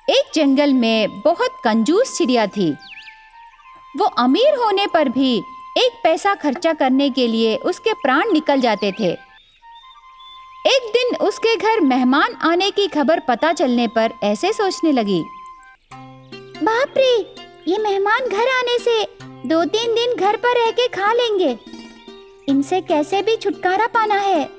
एक जंगल में बहुत कंजूस चिड़िया थी। वो अमीर होने पर भी एक पैसा खर्चा करने के लिए उसके प्राण निकल जाते थे। एक दिन उसके घर मेहमान आने की खबर पता चलने पर ऐसे सोचने लगी, बाप रे, ये मेहमान घर आने से 2-3 दिन घर पर रह के खा लेंगे, इनसे कैसे भी छुटकारा पाना है।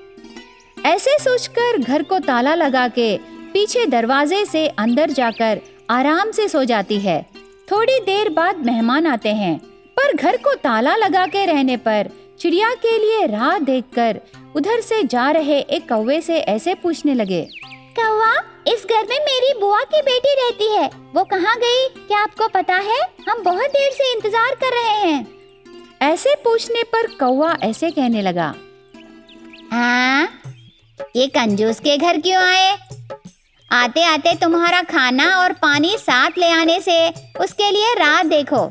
ऐसे सोचकर घर को ताला लगा के पीछे दरवाजे से अंदर जाकर आराम से सो जाती है। थोड़ी देर बाद मेहमान आते हैं, पर घर को ताला लगा के रहने पर चिड़िया के लिए राह देखकर उधर से जा रहे एक कौवे से ऐसे पूछने लगे, कौवा, इस घर में मेरी बुआ की बेटी रहती है, वो कहाँ गई, क्या आपको पता है? हम बहुत देर से इंतजार कर रहे हैं। ऐसे पूछने पर कौवा ऐसे कहने लगा, हाँ, ये कंजूस के घर क्यों आए? आते आते तुम्हारा खाना और पानी साथ ले आने से उसके लिए राह देखो,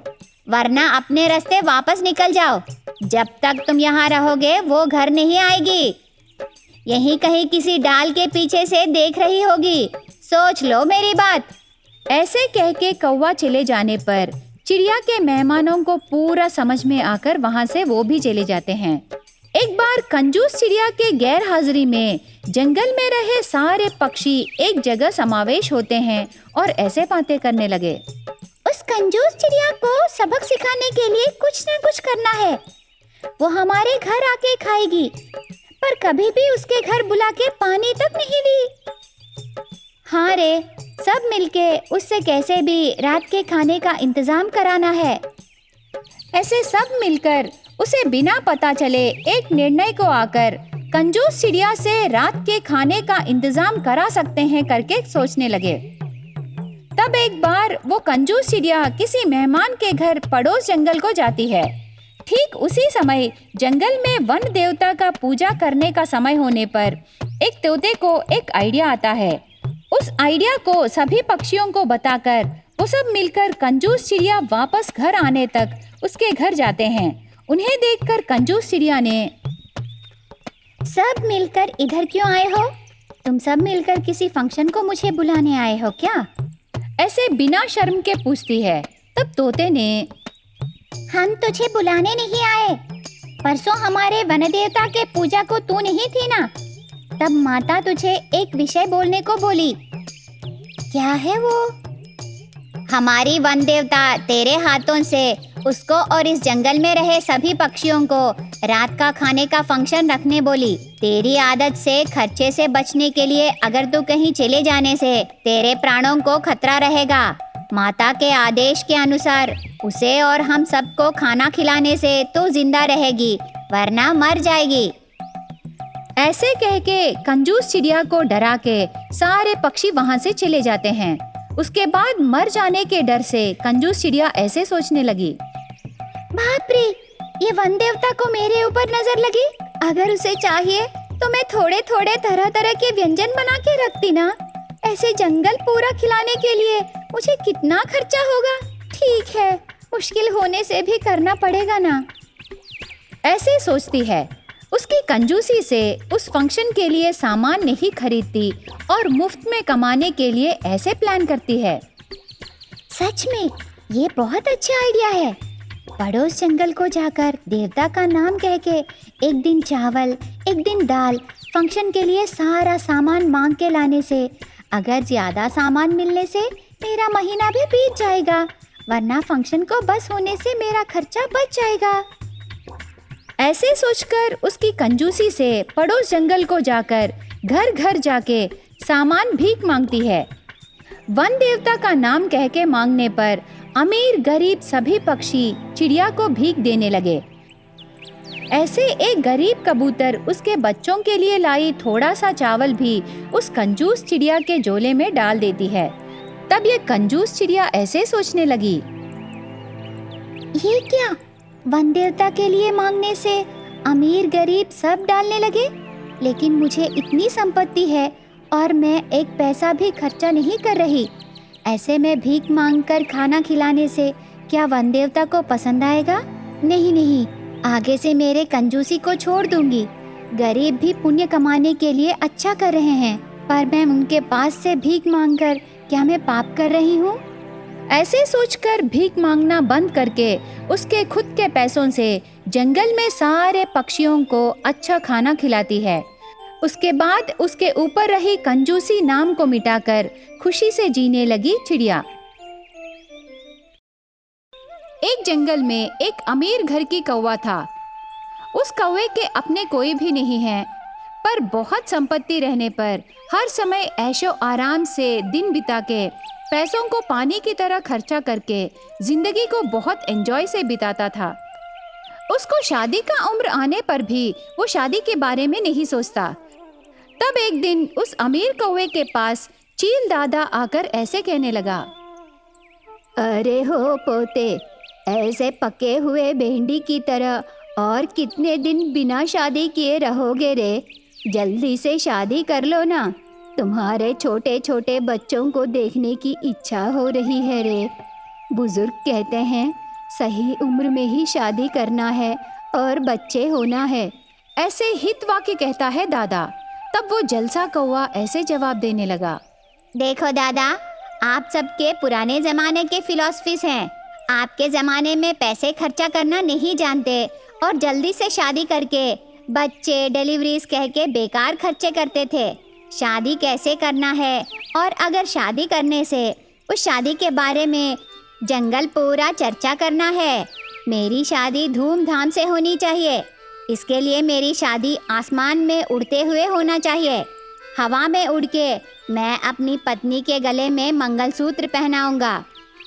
वरना अपने रास्ते वापस निकल जाओ। जब तक तुम यहाँ रहोगे वो घर नहीं आएगी, यहीं कहीं किसी डाल के पीछे से देख रही होगी, सोच लो मेरी बात। ऐसे कह के कौवा चले जाने पर चिड़िया के मेहमानों को पूरा समझ में आकर वहाँ से वो भी चले जाते हैं। एक बार कंजूस चिड़िया के गैर हाजिरी में जंगल में रहे सारे पक्षी एक जगह समावेश होते हैं और ऐसे बातें करने लगे, उस कंजूस चिड़िया को सबक सिखाने के लिए कुछ न कुछ करना है। वो हमारे घर आके खाएगी, पर कभी भी उसके घर बुला के पानी तक नहीं दी। हाँ रे, सब मिलके उससे कैसे भी रात के खाने का इंतजाम कराना है। ऐसे सब मिलकर उसे बिना पता चले एक निर्णय को आकर कंजूस चिड़िया से रात के खाने का इंतजाम करा सकते हैं करके सोचने लगे। तब एक बार वो कंजूस चिड़िया किसी मेहमान के घर पड़ोस जंगल को जाती है। ठीक उसी समय जंगल में वन देवता का पूजा करने का समय होने पर एक तोते को एक आइडिया आता है। उस आइडिया को सभी पक्षियों को बताकर वो सब मिलकर कंजूस चिड़िया वापस घर आने तक उसके घर जाते हैं। उन्हें देखकर कंजूस चिड़िया ने, सब मिलकर इधर क्यों आए हो? तुम सब मिलकर किसी फंक्शन को मुझे बुलाने आए हो क्या? ऐसे बिना शर्म के पूछती है। तब तोते ने, हम तुझे बुलाने नहीं आए, परसों हमारे वन देवता के पूजा को तू नहीं थी ना, तब माता तुझे एक विषय बोलने को बोली। क्या है वो? हमारी वन देवता तेरे हाथों से उसको और इस जंगल में रहे सभी पक्षियों को रात का खाने का फंक्शन रखने बोली। तेरी आदत से खर्चे से बचने के लिए अगर तू कहीं चले जाने से तेरे प्राणों को खतरा रहेगा। माता के आदेश के अनुसार उसे और हम सबको खाना खिलाने से तू जिंदा रहेगी, वरना मर जाएगी। ऐसे कह के कंजूस चिड़िया को डरा के सारे पक्षी वहाँ से चले जाते हैं। उसके बाद मर जाने के डर से कंजूस चिड़िया ऐसे सोचने लगी, बाप रे, ये वन देवता को मेरे ऊपर नजर लगी। अगर उसे चाहिए तो मैं थोड़े थोड़े तरह तरह के व्यंजन बना के रखती ना। ऐसे जंगल पूरा खिलाने के लिए मुझे कितना खर्चा होगा। ठीक है, मुश्किल होने से भी करना पड़ेगा ना। ऐसे सोचती है। उसकी कंजूसी से उस फंक्शन के लिए सामान नहीं खरीदती और मुफ्त में कमाने के लिए ऐसे प्लान करती है। सच में ये बहुत अच्छा आइडिया है। पड़ोस जंगल को जाकर देवता का नाम कह के एक दिन चावल, एक दिन दाल, फंक्शन के लिए सारा सामान मांग के लाने से अगर ज्यादा सामान मिलने से मेरा महीना भी बीत जाएगा, वरना फंक्शन को बस होने से मेरा खर्चा बच जाएगा। ऐसे सोचकर उसकी कंजूसी से पड़ोस जंगल को जाकर घर घर जाके सामान भीख मांगती है। वन देवता का नाम कह के मांगने पर अमीर गरीब सभी पक्षी चिड़िया को भीख देने लगे। ऐसे एक गरीब कबूतर उसके बच्चों के लिए लाई थोड़ा सा चावल भी उस कंजूस चिड़िया के झोले में डाल देती है। तब ये कंजूस चिड़िया ऐसे सोचने लगी, ये क्या, वन देवता के लिए मांगने से अमीर गरीब सब डालने लगे, लेकिन मुझे इतनी संपत्ति है और मैं एक पैसा भी खर्चा नहीं कर रही। ऐसे में भीख मांगकर खाना खिलाने से क्या वन देवता को पसंद आएगा? नहीं नहीं, आगे से मेरे कंजूसी को छोड़ दूंगी। गरीब भी पुण्य कमाने के लिए अच्छा कर रहे हैं, पर मैं उनके पास से भीख मांगकर क्या मैं पाप कर रही हूँ? ऐसे सोचकर भीख मांगना बंद करके उसके खुद के पैसों से जंगल में सारे पक्षियों को अच्छा खाना खिलाती है। उसके बाद उसके ऊपर रही कंजूसी नाम को मिटाकर खुशी से जीने लगी चिड़िया। एक जंगल में एक अमीर घर की कौवा था। उस कौवे के अपने कोई भी नहीं है, पर बहुत संपत्ति रहने पर हर समय ऐशो आराम से दिन बिता के पैसों को पानी की तरह खर्चा करके जिंदगी को बहुत एंजॉय से बिताता था। उसको शादी का उम्र आने पर भी वो शादी के बारे में नहीं सोचता। तब एक दिन उस अमीर कौवे के पास चील दादा आकर ऐसे कहने लगा, अरे हो पोते, ऐसे पके हुए भिंडी की तरह और कितने दिन बिना शादी किए रहोगे रे? जल्दी से शादी कर लो ना, तुम्हारे छोटे छोटे बच्चों को देखने की इच्छा हो रही है रे। बुजुर्ग कहते हैं सही उम्र में ही शादी करना है और बच्चे होना है। ऐसे हित वाक्य कहता है दादा। तब वो जलसा कौवा ऐसे जवाब देने लगा, देखो दादा, आप सबके पुराने जमाने के फिलॉसफीज हैं। आपके ज़माने में पैसे खर्चा करना नहीं जानते और जल्दी से शादी करके बच्चे डिलीवरीज कह के बेकार खर्चे करते थे। शादी कैसे करना है और अगर शादी करने से उस शादी के बारे में जंगल पूरा चर्चा करना है। मेरी शादी धूमधाम से होनी चाहिए। इसके लिए मेरी शादी आसमान में उड़ते हुए होना चाहिए। हवा में उड़ के मैं अपनी पत्नी के गले में मंगलसूत्र पहनाऊंगा।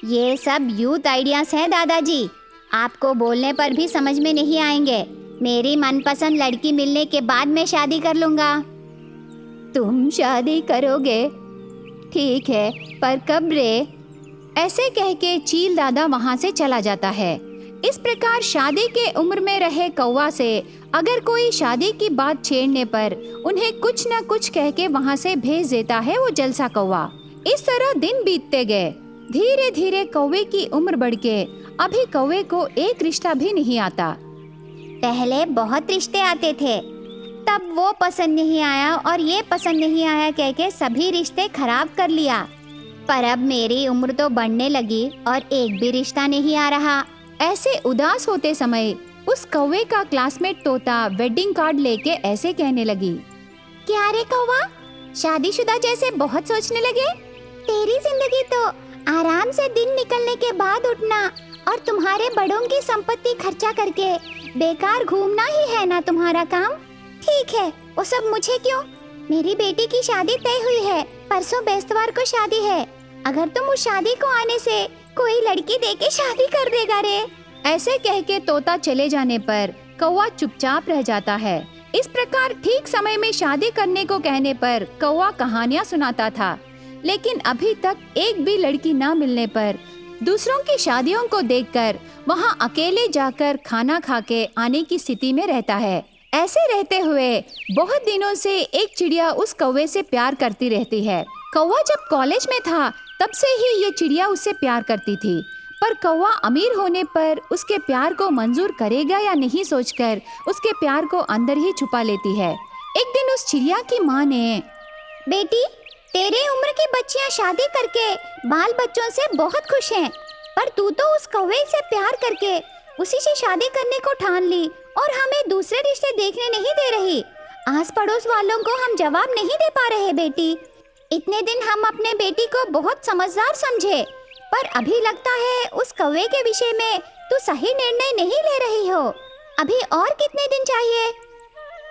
ये सब यूथ आइडियाज़ हैं दादाजी, आपको बोलने पर भी समझ में नहीं आएंगे। मेरी मनपसंद लड़की मिलने के बाद मैं शादी कर लूँगा। तुम शादी करोगे? ठीक है, पर कब रे? ऐसे कह के चील दादा वहाँ से चला जाता है। इस प्रकार शादी के उम्र में रहे कौवा से अगर कोई शादी की बात छेड़ने पर उन्हें कुछ न कुछ कह के वहाँ से भेज देता है वो जलसा कौवा। इस तरह दिन बीतते गए। धीरे धीरे कौवे की उम्र बढ़ के अभी कौवे को एक रिश्ता भी नहीं आता। पहले बहुत रिश्ते आते थे, तब वो पसंद नहीं आया और ये पसंद नहीं आया कह के सभी रिश्ते खराब कर लिया। पर अब मेरी उम्र तो बढ़ने लगी और एक भी रिश्ता नहीं आ रहा। ऐसे उदास होते समय उस कौवे का क्लासमेट तोता वेडिंग कार्ड लेके ऐसे कहने लगी, क्या रे कौवा, शादीशुदा जैसे बहुत सोचने लगे? तेरी जिंदगी तो आराम से दिन निकलने के बाद उठना और तुम्हारे बड़ों की संपत्ति खर्चा करके बेकार घूमना ही है ना तुम्हारा काम? ठीक है, वो सब मुझे क्यों? मेरी बेटी की शादी तय हुई है, परसों बेस्तवार को शादी है। अगर तुम उस शादी को आने से कोई लड़की देके शादी कर देगा रे। ऐसे कह के तोता चले जाने पर कौवा चुपचाप रह जाता है। इस प्रकार ठीक समय में शादी करने को कहने पर कौवा कहानियाँ सुनाता था, लेकिन अभी तक एक भी लड़की न मिलने पर दूसरों की शादियों को देखकर वहाँ अकेले जाकर खाना खा के आने की स्थिति में रहता है। ऐसे रहते हुए बहुत दिनों से एक चिड़िया उस कौवे से प्यार करती रहती है। कौवा जब कॉलेज में था तब से ही ये चिड़िया उससे प्यार करती थी, पर कौवा अमीर होने पर उसके प्यार को मंजूर करेगा या नहीं सोचकर उसके प्यार को अंदर ही छुपा लेती है। एक दिन उस चिड़िया की माँ ने, बेटी, तेरे उम्र की बच्चियां शादी करके बाल बच्चों से बहुत खुश हैं, पर तू तो उस कौवे से प्यार करके उसी से शादी करने को ठान ली और हमें दूसरे रिश्ते देखने नहीं दे रही। आस पड़ोस वालों को हम जवाब नहीं दे पा रहे बेटी। इतने दिन हम अपने बेटी को बहुत समझदार समझे, पर अभी लगता है उस कौवे के विषय में तू सही निर्णय नहीं ले रही हो। अभी और कितने दिन चाहिए?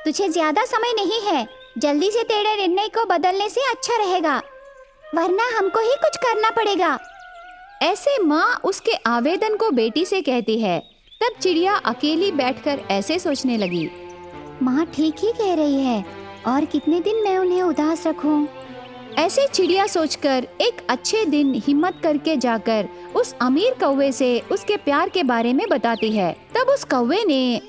तुझे ज्यादा समय नहीं है, जल्दी से तेरे निर्णय को बदलने से अच्छा रहेगा, वरना हमको ही कुछ करना पड़ेगा। ऐसे माँ उसके आवेदन को बेटी से कहती है। तब चिड़िया अकेली बैठकर ऐसे सोचने लगी, माँ ठीक ही कह रही है, और कितने दिन मैं उन्हें उदास रखूं? ऐसे चिड़िया सोचकर एक अच्छे दिन हिम्मत करके जाकर उस अमीर कौवे से उसके प्यार के बारे में बताती है। तब उस कौवे ने,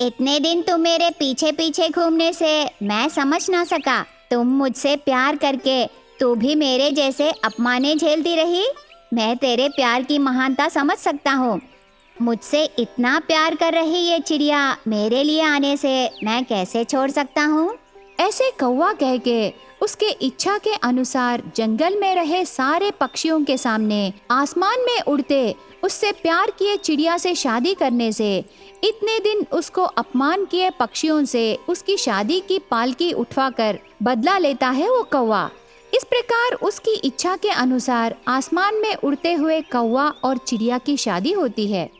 इतने दिन तुम मेरे पीछे पीछे घूमने से मैं समझ ना सका। तुम मुझसे प्यार करके तू भी मेरे जैसे अपमाने झेलती रही। मैं तेरे प्यार की महानता समझ सकता हूँ। मुझसे इतना प्यार कर रही ये चिड़िया मेरे लिए आने से मैं कैसे छोड़ सकता हूँ? ऐसे कौवा कह के उसके इच्छा के अनुसार जंगल में रहे सारे पक्षियों के सामने आसमान में उड़ते उससे प्यार किए चिड़िया से शादी करने से इतने दिन उसको अपमान किए पक्षियों से उसकी शादी की पालकी उठवाकर बदला लेता है वो कौवा। इस प्रकार उसकी इच्छा के अनुसार आसमान में उड़ते हुए कौवा और चिड़िया की शादी होती है।